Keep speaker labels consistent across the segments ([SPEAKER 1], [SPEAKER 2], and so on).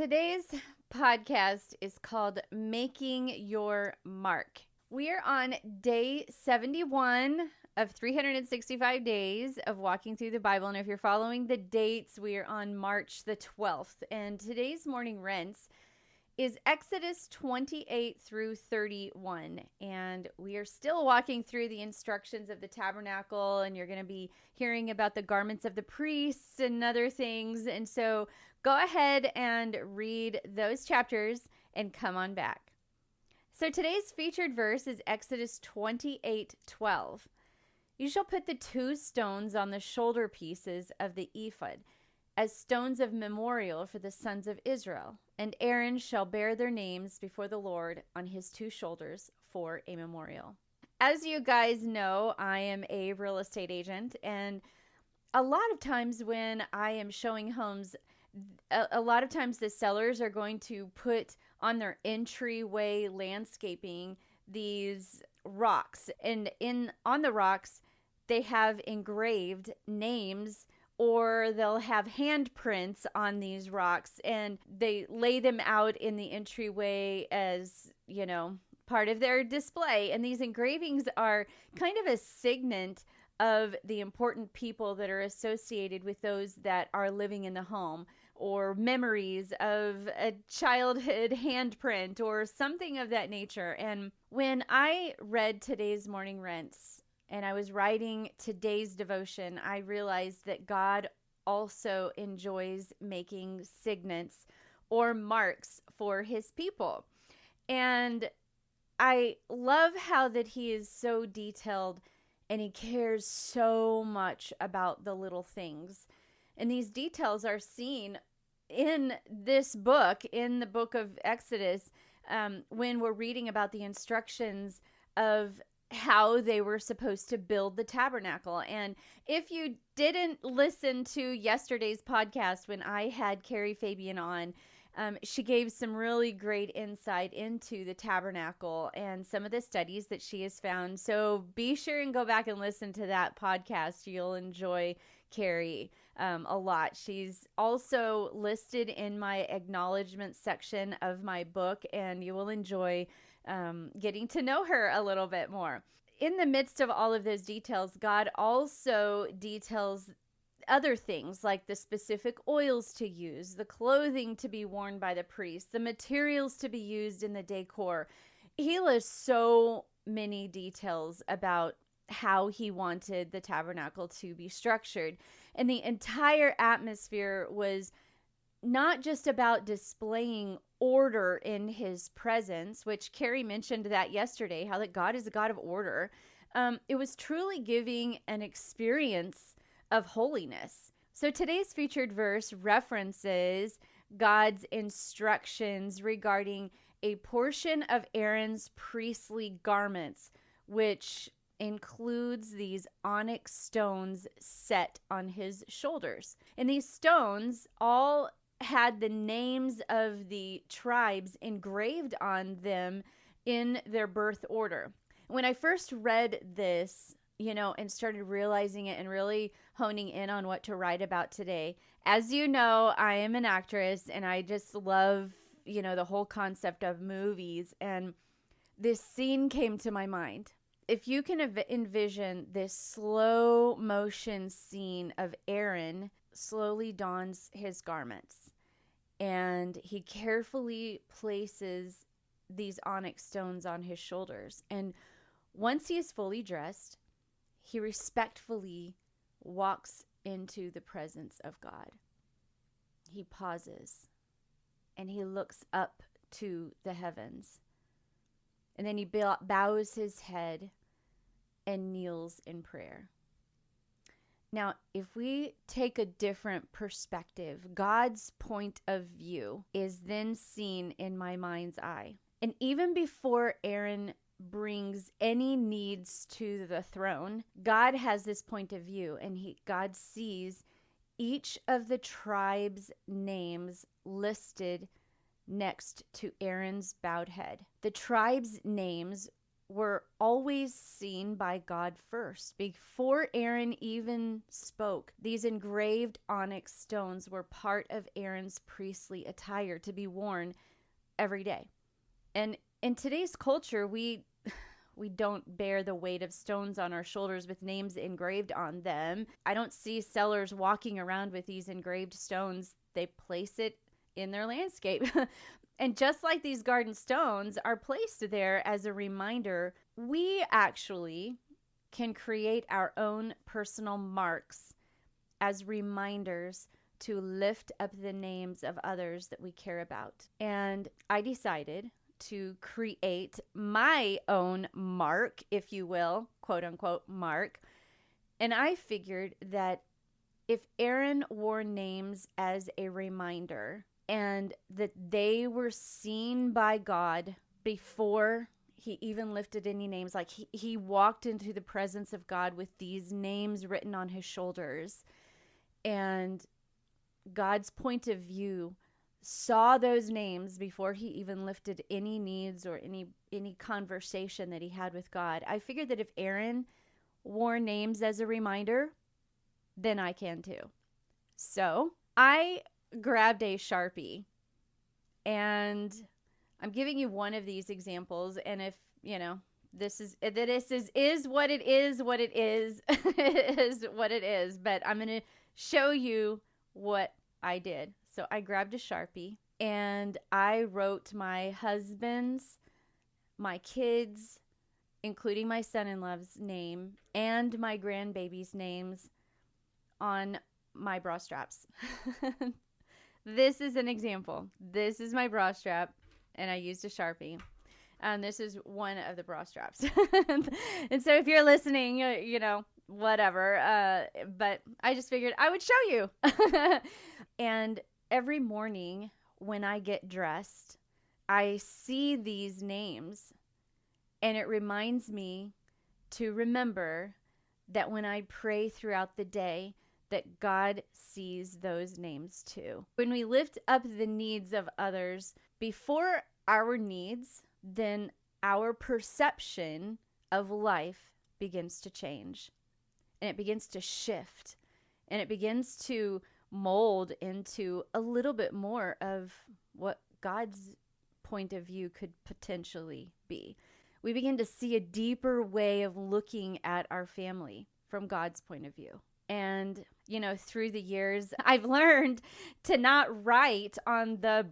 [SPEAKER 1] Today's podcast is called Making Your Mark. We are on day 71 of 365 days of walking through the Bible. And if you're following the dates, we are on March the 12th. And today's morning rinse is Exodus 28 through 31. And we are still walking through the instructions of the tabernacle, and you're going to be hearing about the garments of the priests and other things. And so go ahead and read those chapters and come on back. So today's featured verse is Exodus 28:12. You shall put the two stones on the shoulder pieces of the ephod as stones of memorial for the sons of Israel, and Aaron shall bear their names before the Lord on his two shoulders for a memorial. As you guys know, I am a real estate agent, and a lot of times when I am showing homes, a lot of times the sellers are going to put on their entryway landscaping these rocks, and on the rocks they have engraved names, or they'll have handprints on these rocks, and they lay them out in the entryway as, part of their display. And these engravings are kind of a signet of the important people that are associated with those that are living in the home, or memories of a childhood handprint or something of that nature. And when I read today's morning rinse and I was writing today's devotion, I realized that God also enjoys making signets or marks for his people. And I love how that he is so detailed and he cares so much about the little things. And these details are seen in this book, in the book of Exodus, when we're reading about the instructions of how they were supposed to build the tabernacle. And if you didn't listen to yesterday's podcast when I had Carrie Fabian on, she gave some really great insight into the tabernacle and some of the studies that she has found. So be sure and go back and listen to that podcast. You'll enjoy Carrie a lot. She's also listed in my acknowledgement section of my book, and you will enjoy getting to know her a little bit more. In the midst of all of those details, God also details other things like the specific oils to use, the clothing to be worn by the priest, the materials to be used in the decor. He lists so many details about how he wanted the tabernacle to be structured. And the entire atmosphere was not just about displaying order in his presence, which Carrie mentioned that yesterday, how that God is a God of order. It was truly giving an experience of holiness. So today's featured verse references God's instructions regarding a portion of Aaron's priestly garments, which includes these onyx stones set on his shoulders. And these stones all had the names of the tribes engraved on them in their birth order. When I first read this, and started realizing it and really honing in on what to write about today. As you know, I am an actress and I just love, the whole concept of movies. And this scene came to my mind. If you can envision this slow motion scene of Aaron slowly dons his garments, and he carefully places these onyx stones on his shoulders. And once he is fully dressed, he respectfully walks into the presence of God. He pauses and he looks up to the heavens. And then he bows his head and kneels in prayer. Now, if we take a different perspective, God's point of view is then seen in my mind's eye. And even before Aaron brings any needs to the throne, God has this point of view, and God sees each of the tribes' names listed next to Aaron's bowed head. The tribes' names were always seen by God first. Before Aaron even spoke, these engraved onyx stones were part of Aaron's priestly attire to be worn every day. And in today's culture, we don't bear the weight of stones on our shoulders with names engraved on them. I don't see sellers walking around with these engraved stones. They place it in their landscape. And just like these garden stones are placed there as a reminder, we actually can create our own personal marks as reminders to lift up the names of others that we care about. And I decided to create my own mark, if you will, quote unquote mark. And I figured that if Aaron wore names as a reminder and that they were seen by God before he even lifted any names, like he walked into the presence of God with these names written on his shoulders, and God's point of view saw those names before he even lifted any needs or any conversation that he had with God. I figured that if Aaron wore names as a reminder, then I can too. So I grabbed a Sharpie, and I'm giving you one of these examples. And if this is what it is, what it is, is what it is. But I'm going to show you what I did. So I grabbed a Sharpie and I wrote my husband's, my kids', including my son-in-law's name, and my grandbaby's names on my bra straps. This is an example. This is my bra strap, and I used a Sharpie. And this is one of the bra straps. And so if you're listening, whatever. But I just figured I would show you. And every morning when I get dressed, I see these names, and it reminds me to remember that when I pray throughout the day, that God sees those names too. When we lift up the needs of others before our needs, then our perception of life begins to change, and it begins to shift, and it begins to mold into a little bit more of what God's point of view could potentially be. We begin to see a deeper way of looking at our family from God's point of view. And, through the years, I've learned to not write on the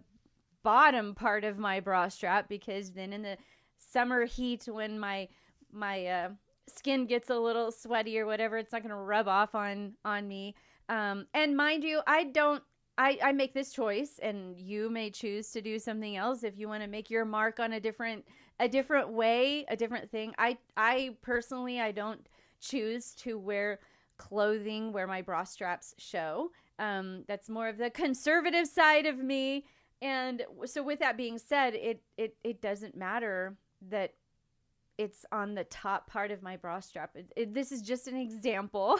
[SPEAKER 1] bottom part of my bra strap, because then in the summer heat, when my skin gets a little sweaty or whatever, it's not going to rub off on me. And mind you, I make this choice, and you may choose to do something else if you want to make your mark on a different way, a different thing. I personally, I don't choose to wear clothing where my bra straps show. That's more of the conservative side of me. And so with that being said, it doesn't matter that it's on the top part of my bra strap. This is just an example.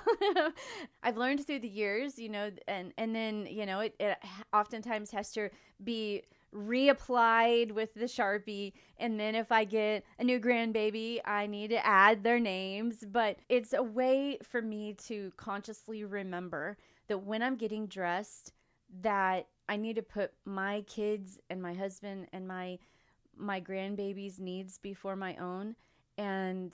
[SPEAKER 1] I've learned through the years, and then, it oftentimes has to be reapplied with the Sharpie. And then if I get a new grandbaby, I need to add their names. But it's a way for me to consciously remember that when I'm getting dressed, that I need to put my kids and my husband and my grandbaby's needs before my own. And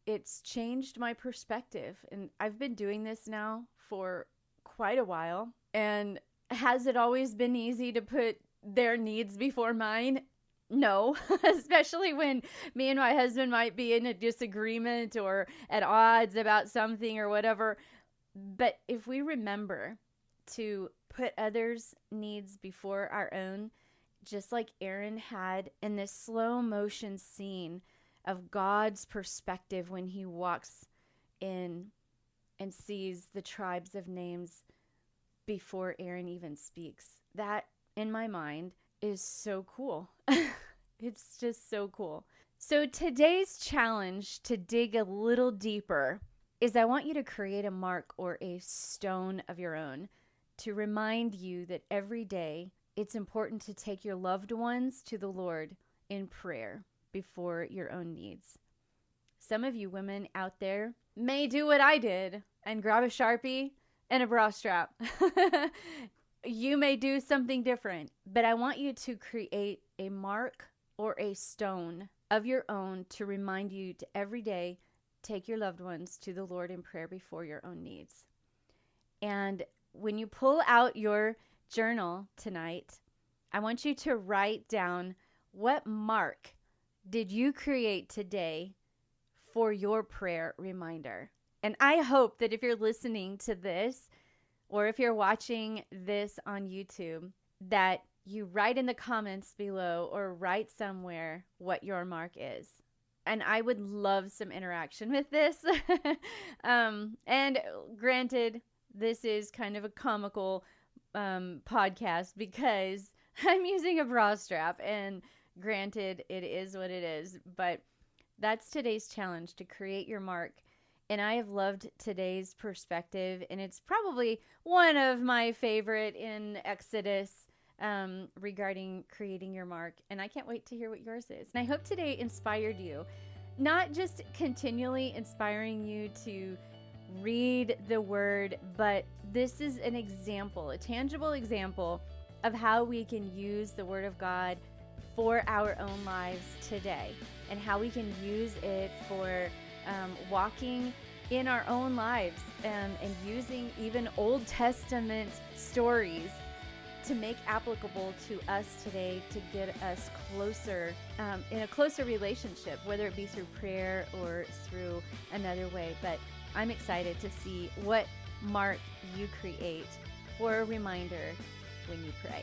[SPEAKER 1] it's changed my perspective. And I've been doing this now for quite a while. And has it always been easy to put their needs before mine? No, especially when me and my husband might be in a disagreement or at odds about something or whatever. But if we remember to put others' needs before our own, just like Aaron had in this slow motion scene of God's perspective when he walks in and sees the tribes of names before Aaron even speaks. That, in my mind, is so cool. It's just so cool. So today's challenge to dig a little deeper is I want you to create a mark or a stone of your own to remind you that every day it's important to take your loved ones to the Lord in prayer before your own needs. Some of you women out there may do what I did and grab a Sharpie and a bra strap. You may do something different, but I want you to create a mark or a stone of your own to remind you to every day take your loved ones to the Lord in prayer before your own needs. And when you pull out your journal tonight, I want you to write down what mark did you create today for your prayer reminder. And I hope that if you're listening to this or if you're watching this on YouTube, that you write in the comments below or write somewhere what your mark is. And I would love some interaction with this. And granted, this is kind of a comical podcast because I'm using a bra strap, and granted, it is what it is, but that's today's challenge, to create your mark. And I have loved today's perspective, and it's probably one of my favorite in Exodus regarding creating your mark. And I can't wait to hear what yours is. And I hope today inspired you, not just continually inspiring you to read the word, but this is an example, a tangible example of how we can use the word of God for our own lives today, and how we can use it for walking in our own lives, and using even Old Testament stories to make applicable to us today, to get us closer, in a closer relationship, whether it be through prayer or through another way. But I'm excited to see what mark you create for a reminder when you pray.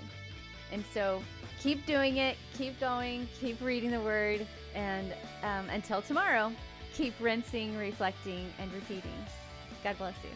[SPEAKER 1] And so keep doing it, keep going, keep reading the word, and until tomorrow, keep rinsing, reflecting, and repeating. God bless you.